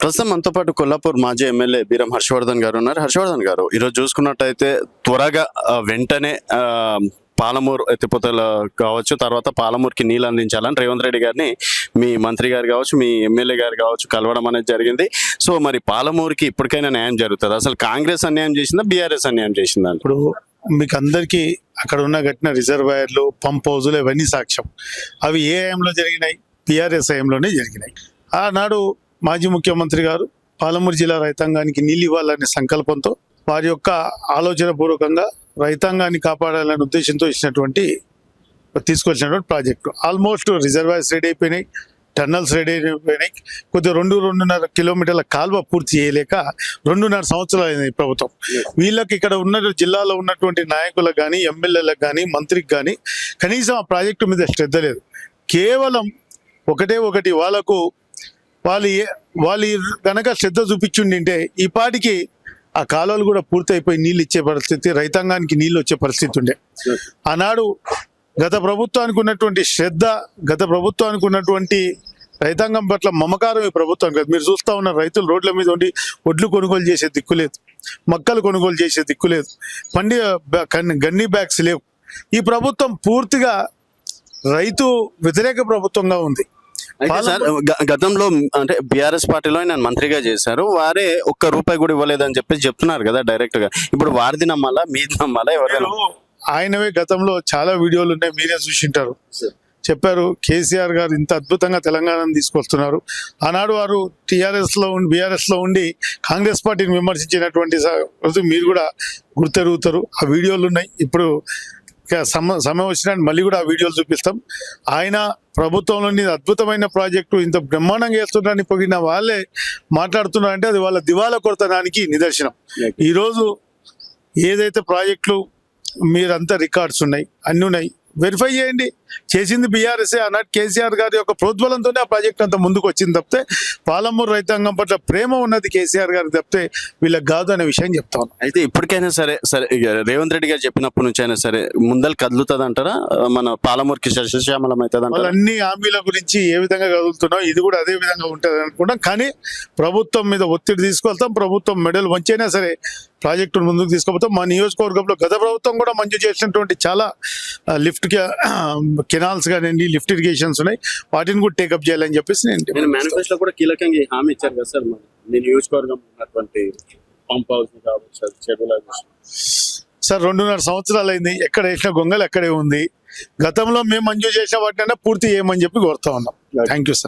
ప్రస్తుతం మనతో పాటు కొల్లాపూర్ మాజీ ఎమ్మెల్యే బీరం హర్షవర్ధన్ గారు ఉన్నారు. హర్షవర్ధన్ గారు, ఈరోజు చూసుకున్నట్టయితే త్వరగా వెంటనే పాలమూరు ఎత్తిపోతల కావచ్చు, తర్వాత పాలమూరుకి నీళ్ళు అందించాలని రేవంత్ రెడ్డి గారిని మీ మంత్రి గారు కావచ్చు, మీ ఎమ్మెల్యే గారు కావచ్చు కలవడం అనేది జరిగింది. సో మరి పాలమూరుకి ఇప్పటికైనా న్యాయం జరుగుతుంది? అసలు కాంగ్రెస్ అన్యాయం చేసిందా, బీఆర్ఎస్ అన్యాయం చేసిందా? ఇప్పుడు మీకు అందరికీ అక్కడ ఉన్న కట్టిన రిజర్వాయర్లు, పంప్ హౌజులు ఇవన్నీ సాక్ష్యం. అవి ఏ హయాంలో జరిగినాయి? బీఆర్ఎస్ హయాంలోనే జరిగినాయి. ఆనాడు మాజీ ముఖ్యమంత్రి గారు పాలమూరు జిల్లా రైతాంగానికి నీళ్ళు ఇవ్వాలనే సంకల్పంతో వారి యొక్క ఆలోచన పూర్వకంగా రైతాంగాన్ని కాపాడాలనే ఉద్దేశంతో తీసుకొచ్చినటువంటి ప్రాజెక్టు. ఆల్మోస్ట్ రిజర్వాయర్స్ రెడీ అయిపోయినాయి, టన్నల్స్ రెడీ అయిపోయినాయి. కొద్దిగా 2-2.5 కిలోమీటర్ల కాల్వ పూర్తి చేయలేక 2.5 సంవత్సరాలు అయింది ప్రభుత్వం. వీళ్ళకి ఇక్కడ ఉన్న జిల్లాలో ఉన్నటువంటి నాయకులకు కానీ, ఎమ్మెల్యేలకు కానీ, మంత్రికి కానీ కనీసం ఆ ప్రాజెక్టు మీద శ్రద్ధ లేదు. కేవలం ఒకటి వాళ్ళు కనుక శ్రద్ధ చూపించుండింటే ఈ పాటికి ఆ కాలువలు కూడా పూర్తయిపోయి నీళ్ళు ఇచ్చే పరిస్థితి, రైతాంగానికి నీళ్ళు వచ్చే పరిస్థితి ఉండే. ఆనాడు గత ప్రభుత్వానికి ఉన్నటువంటి శ్రద్ధ, గత ప్రభుత్వానికి ఉన్నటువంటి రైతాంగం పట్ల మమకారం ఈ ప్రభుత్వం కాదు. మీరు చూస్తూ ఉన్న రైతులు రోడ్ల మీద ఉండి ఒడ్లు కొనుగోలు చేసే దిక్కులేదు, మక్కలు కొనుగోలు చేసే దిక్కులేదు, గన్నీ బ్యాగ్స్ లేవు. ఈ ప్రభుత్వం పూర్తిగా రైతు వ్యతిరేక ప్రభుత్వంగా ఉంది. సార్, గతంలో అంటే బీఆర్ఎస్ పార్టీలో ఆయన మంత్రిగా చేశారు, వారే ఒక్క రూపాయి కూడా ఇవ్వలేదని చెప్పేసి చెప్తున్నారు కదా డైరెక్ట్ గా. ఇప్పుడు వారిది నమ్మాలా, మీది నమ్మాలా? ఎవరైనా ఆయనవే గతంలో చాలా వీడియోలు ఉన్నాయి, మీరే చూసింటారు. చెప్పారు కేసీఆర్ గారు ఇంత అద్భుతంగా తెలంగాణను తీసుకొస్తున్నారు. ఆనాడు వారు బీఆర్ఎస్ లో ఉండి కాంగ్రెస్ పార్టీని విమర్శించినటువంటి మీరు కూడా గుర్తెరుగుతారు. ఆ వీడియోలు ఉన్నాయి. ఇప్పుడు సమయం వచ్చినట్టు మళ్ళీ కూడా ఆ వీడియోలు చూపిస్తాం. ఆయన ప్రభుత్వంలోని అద్భుతమైన ప్రాజెక్టు ఇంత బ్రహ్మాండంగా చేస్తున్నారని పొగిన వాళ్ళే మాట్లాడుతున్నారంటే అది వాళ్ళ దివాలా కొడతనానికి నిదర్శనం. ఈరోజు ఏదైతే ప్రాజెక్టులు మీరంతా రికార్డ్స్ ఉన్నాయి, అన్ని ఉన్నాయి, వెరిఫై చేయండి. చేసింది బీఆర్ఎస్. ఆనాడు కేసీఆర్ గారి యొక్క ప్రోద్బలంతోనే ఆ ప్రాజెక్ట్ అంతా ముందుకు వచ్చింది తప్పితే పాలమూరు రైతాంగం పట్ల ప్రేమ ఉన్నది కేసీఆర్ గారికి తప్పితే వీళ్ళకి కాదు అనే విషయం చెప్తాను. అయితే ఇప్పటికైనా సరే రేవంత్ రెడ్డి గారు చెప్పినప్పటి నుంచి అయినా సరే ముందలు కదులుతుంది అంటారా? మన పాలమూరుకి సస్యశ్యామలం అవుతుంది అంటారా? వాళ్ళన్ని హామీల గురించి ఏ విధంగా కదులుతున్నాం, ఇది కూడా అదే విధంగా ఉంటుంది అనుకుంటాం. కానీ ప్రభుత్వం మీద ఒత్తిడి తీసుకెళ్తాం. ప్రభుత్వం మెడల్ వంచైనా సరే ప్రాజెక్టును ముందుకు తీసుకుపోతాం. మా నియోజకవర్గంలో గత ప్రభుత్వం కూడా మంజూరు చేసినటువంటి చాలా లిఫ్ట్ కెనాల్స్ కానివ్వండి, లిఫ్ట్ ఇరిగేషన్స్ ఉన్నాయి, వాటిని కూడా టేకప్ చేయాలని చెప్పేసి నేను మేనిఫెస్టోలో కూడా కీలకంగా హామీ ఇచ్చారు కదా సార్. మీ నియోజకవర్గం ఉన్నటువంటి పంప్ హౌస్ కావచ్చు, చెరువుల సార్ 2.5 సంవత్సరాలు అయింది. ఎక్కడ వేసిన గొంగలు ఎక్కడే ఉంది. గతంలో మేము మంజూరు చేసిన వాటినైనా పూర్తి చేయమని చెప్పి కోరుతా ఉన్నాం. Thank you sir.